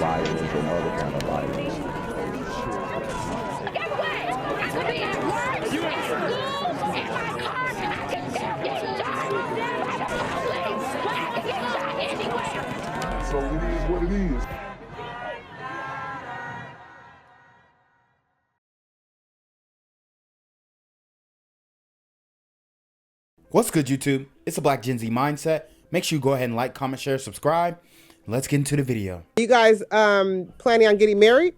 violence and other kind of violence. Guess what? I could be at work, at school, in my car, and I can still get shot by the police. But I can get shot anywhere. So it is what it is. What's good, YouTube? It's the Black Gen Z Mindset. Make sure you go ahead and like, comment, share, subscribe. Let's get into the video. You guys planning on getting married?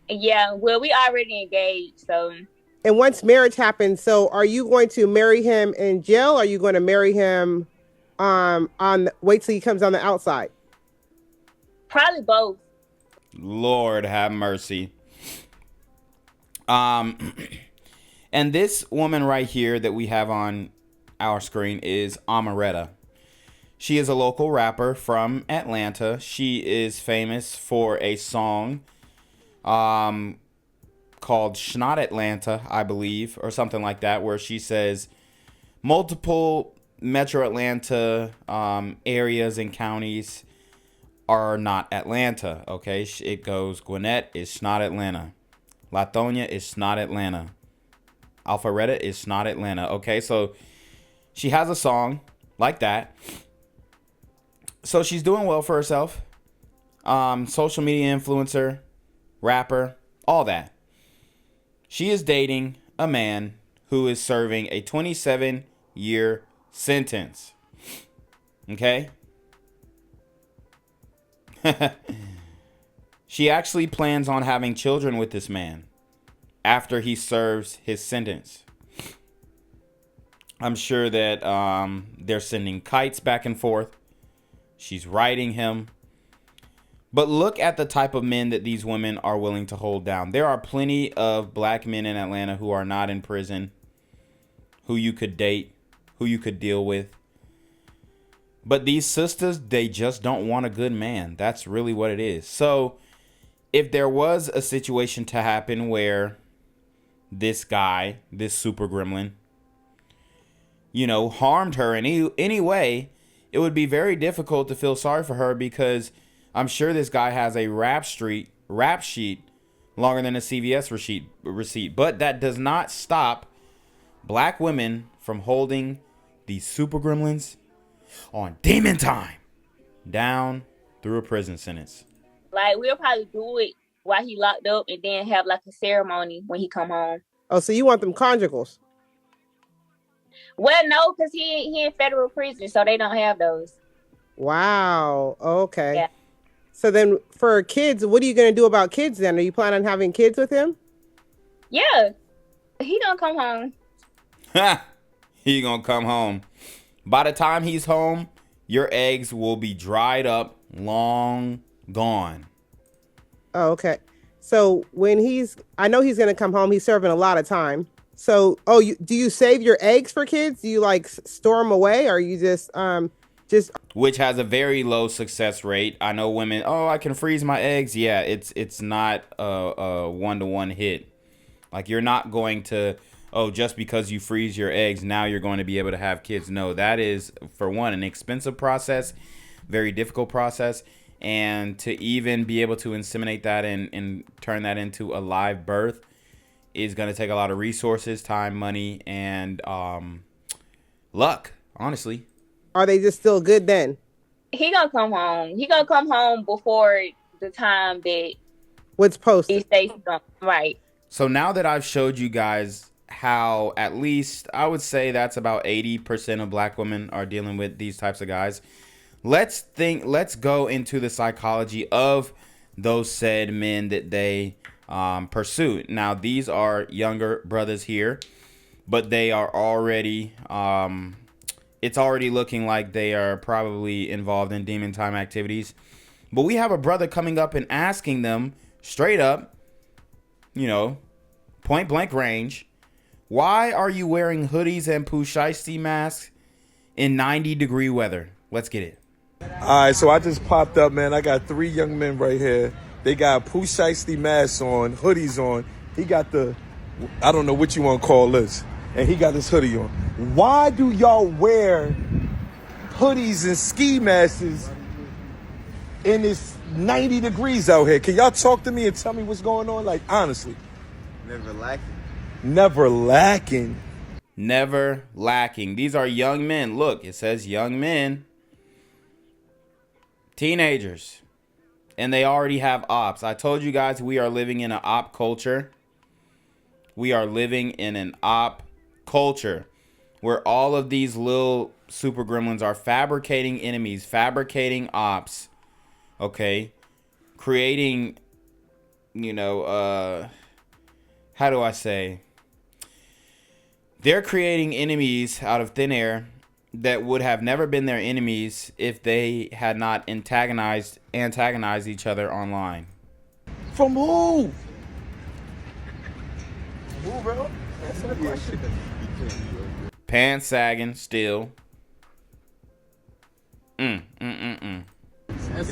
Yeah, well, we already engaged, so. And once marriage happens, so are you going to marry him in jail? Or are you going to marry him wait till he comes on the outside? Probably both. Lord have mercy. And this woman right here that we have on our screen is Amaretta. She is a local rapper from Atlanta. She is famous for a song called Schnot Atlanta, I believe, or something like that, where she says multiple Metro Atlanta areas and counties are not Atlanta. Okay, it goes Gwinnett is Schnot Atlanta, Latonia is Schnot Atlanta, Alpharetta is Schnot Atlanta. Okay, so she has a song like that. So she's doing well for herself. Social media influencer, rapper, all that. She is dating a man who is serving a 27-year sentence. Okay? She actually plans on having children with this man after he serves his sentence. I'm sure that they're sending kites back and forth. She's writing him. But look at the type of men that these women are willing to hold down. There are plenty of black men in Atlanta who are not in prison, who you could date, who you could deal with. But these sisters, they just don't want a good man. That's really what it is. So if there was a situation to happen where this guy, this super gremlin, harmed her in any way, it would be very difficult to feel sorry for her, because I'm sure this guy has a rap sheet longer than a CVS receipt. But that does not stop black women from holding these super gremlins on demon time down through a prison sentence. Like, we'll probably do it while he locked up and then have like a ceremony when he come home. Oh, so you want them conjugals? Well, no, because he in federal prison, so they don't have those. Wow. Okay. Yeah. So then for kids, what are you going to do about kids then? Are you planning on having kids with him? Yeah. He gonna come home. He gonna come home. By the time he's home, your eggs will be dried up, long gone. Oh, okay. So when I know he's going to come home, he's serving a lot of time. So, do you save your eggs for kids? Do you store them away, or you just which has a very low success rate. I know women, I can freeze my eggs. Yeah, it's not a one-to-one hit. Like, you're not going to, just because you freeze your eggs, now you're going to be able to have kids. No, that is, for one, an expensive process, very difficult process. And to even be able to inseminate that and turn that into a live birth is going to take a lot of resources, time, money, and luck, honestly. Are they just still good then? He gonna come home. He gonna come home before the time that what's posted. He stays right. So now that I've showed you guys how, at least I would say that's about 80% of black women are dealing with these types of guys, let's go into the psychology of those said men that they pursue. Now, these are younger brothers here, but they are already it's already looking like they are probably involved in demon time activities. But we have a brother coming up and asking them straight up, point blank range, why are you wearing hoodies and Pusheisty masks in 90-degree weather? Let's get it. All right, so I just popped up, man. I got 3 young men right here. They got Pusheisty masks on, hoodies on. He got I don't know what you want to call this. And he got his hoodie on. Why do y'all wear hoodies and ski masks and it's 90 degrees out here. Can y'all talk to me and tell me what's going on? Like, honestly. Never lacking. Never lacking. Never lacking. These are young men. Look, it says young men. Teenagers. And they already have ops. I told you guys we are living in an op culture. We are living in an op culture where all of these little super gremlins are fabricating enemies, fabricating ops, okay? Creating, you know, how do I say? They're creating enemies out of thin air that would have never been their enemies if they had not antagonized each other online. From who? Who, bro? Answer the question. Pants sagging still. Answer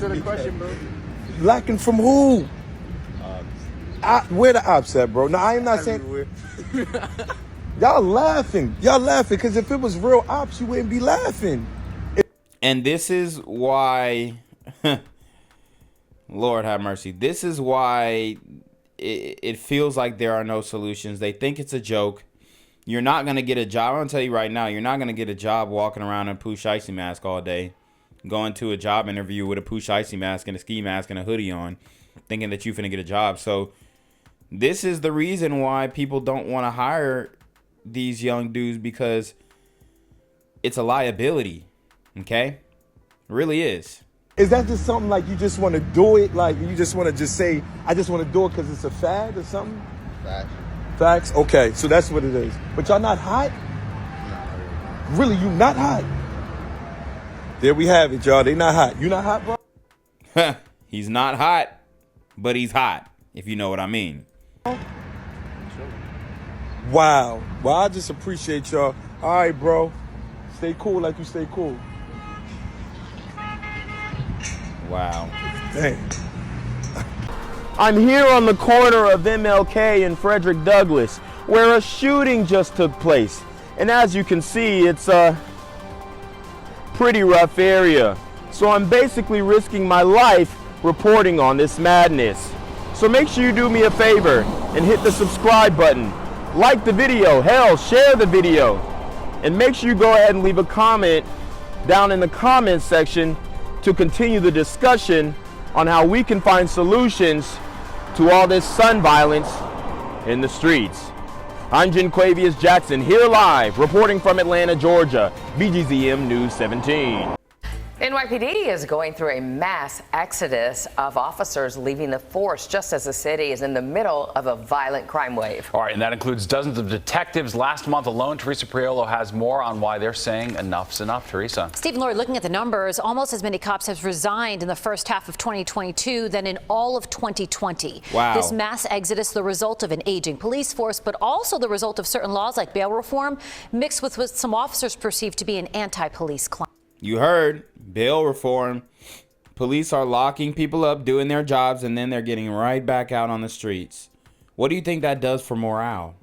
the question, bro. Lacking from who? Where the ops at, bro? No, I am not saying. Y'all laughing. Y'all laughing because if it was real ops, you wouldn't be laughing. And this is why, Lord have mercy. This is why it feels like there are no solutions. They think it's a joke. You're not going to get a job. I'm going to tell you right now, you're not going to get a job walking around in a Pooh Shiesty mask all day. Going to a job interview with a Pooh Shiesty mask and a ski mask and a hoodie on, thinking that you're finna get a job. So this is the reason why people don't want to hire these young dudes, because it's a liability. Okay? It really is. Is that just something like you just want to do it? Like you just want to just say, I just want to do it because it's a fad or something? Facts. Facts? Okay, so that's what it is. But y'all not hot? No. Really, you not hot? There we have it, y'all. They not hot. You not hot, bro? He's not hot, but he's hot, if you know what I mean. Wow. Well, I just appreciate y'all. All right, bro. Stay cool like you stay cool. Wow. Dang. I'm here on the corner of MLK and Frederick Douglass, where a shooting just took place. And as you can see, it's a pretty rough area. So I'm basically risking my life reporting on this madness. So make sure you do me a favor and hit the subscribe button. Like the video, hell, share the video. And make sure you go ahead and leave a comment down in the comments section to continue the discussion on how we can find solutions to all this son violence in the streets. I'm Jenquavius Jackson, here live, reporting from Atlanta, Georgia, BGZM News 17. NYPD is going through a mass exodus of officers leaving the force just as the city is in the middle of a violent crime wave. All right, and that includes dozens of detectives. Last month alone, Teresa Priolo has more on why they're saying enough's enough. Teresa. Stephen Lord, looking at the numbers, almost as many cops have resigned in the first half of 2022 than in all of 2020. Wow. This mass exodus, the result of an aging police force, but also the result of certain laws like bail reform, mixed with what some officers perceive to be an anti-police climate. You heard, bail reform. Police are locking people up, doing their jobs, and then they're getting right back out on the streets. What do you think that does for morale?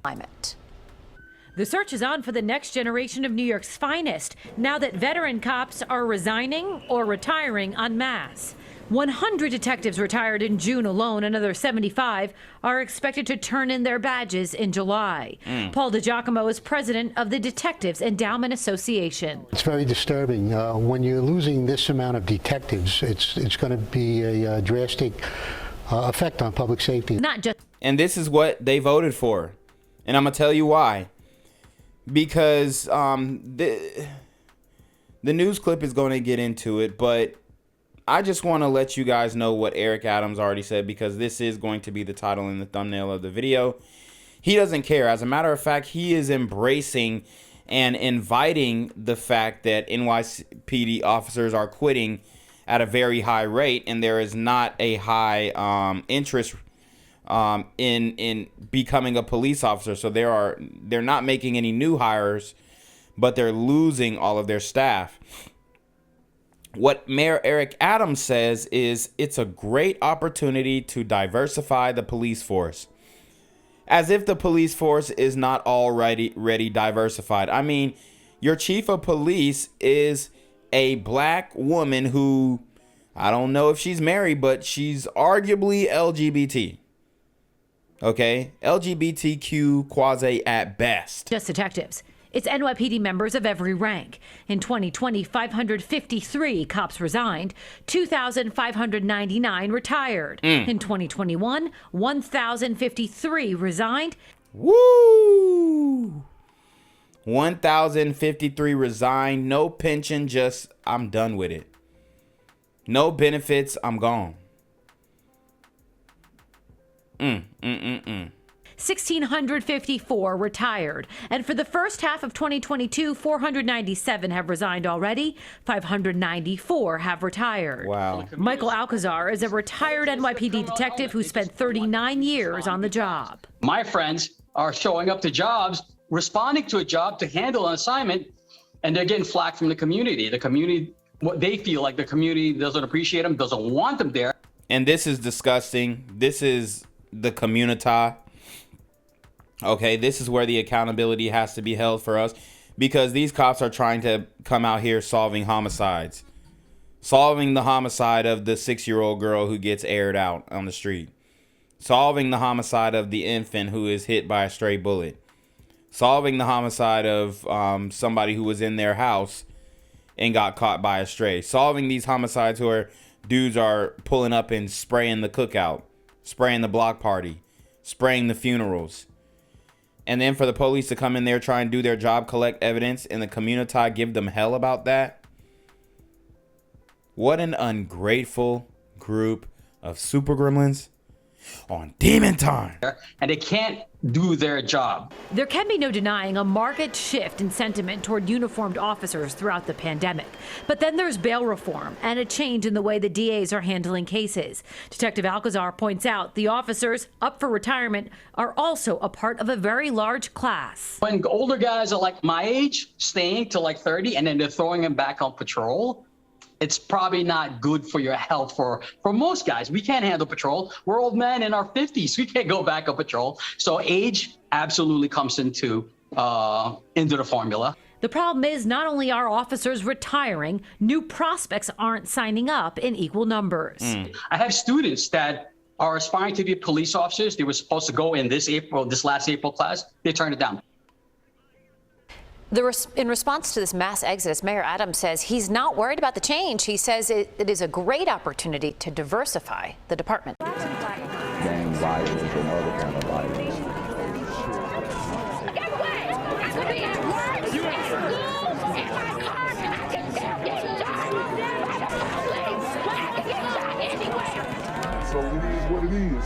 The search is on for the next generation of New York's finest, now that veteran cops are resigning or retiring en masse. 100 detectives retired in June alone. Another 75 are expected to turn in their badges in July. Paul DiGiacomo is president of the Detectives Endowment Association. It's very disturbing. When you're losing this amount of detectives, it's going to be a drastic effect on public safety. Not just. And this is what they voted for. And I'm going to tell you why. Because the news clip is going to get into it, but I just want to let you guys know what Eric Adams already said, because this is going to be the title and the thumbnail of the video. He doesn't care. As a matter of fact, he is embracing and inviting the fact that NYPD officers are quitting at a very high rate, and there is not a high interest in becoming a police officer. So they're not making any new hires, but they're losing all of their staff. What Mayor Eric Adams says is it's a great opportunity to diversify the police force. As if the police force is not already diversified. I mean, your chief of police is a black woman who I don't know if she's married, but she's arguably LGBT. Okay, LGBTQ quasi at best. Just detectives. It's NYPD members of every rank. In 2020, 553 cops resigned, 2,599 retired. In 2021, 1,053 resigned. Woo! 1,053 resigned, no pension, just I'm done with it. No benefits, I'm gone. 1,654 retired. And for the first half of 2022, 497 have resigned already. 594 have retired. Wow. Michael Alcazar is a retired NYPD detective who spent 39 years on the job. My friends are showing up to jobs, responding to a job to handle an assignment, and they're getting flack from the community. The community, what they feel like the community doesn't appreciate them, doesn't want them there. And this is disgusting. This is the community. Okay, this is where the accountability has to be held for us, because these cops are trying to come out here solving homicides. Solving the homicide of the 6-year-old girl who gets aired out on the street. Solving the homicide of the infant who is hit by a stray bullet. Solving the homicide of somebody who was in their house and got caught by a stray. Solving these homicides where dudes are pulling up and spraying the cookout, spraying the block party, spraying the funerals. And then for the police to come in there, try and do their job, collect evidence, and the community give them hell about that. What an ungrateful group of super gremlins on demon time. And they can't do their job. There can be no denying a marked shift in sentiment toward uniformed officers throughout the pandemic. But then there's bail reform and a change in the way the DAs are handling cases. Detective Alcazar points out the officers up for retirement are also a part of a very large class. When older guys are like my age, staying till like 30, and then they're throwing them back on patrol, it's probably not good for your health for most guys. We can't handle patrol. We're old men in our 50s. We can't go back on patrol. So age absolutely comes into the formula. The problem is not only are officers retiring, new prospects aren't signing up in equal numbers. I have students that are aspiring to be police officers. They were supposed to go in this last April class. They turned it down. In response to this mass exodus, Mayor Adams says he's not worried about the change. He says it is a great opportunity to diversify the department. Gang violence and other kind of violence. Get away! I could be at work, in school, in my car, and I can still get shot by the police. I can get shot anywhere. So it is what it is.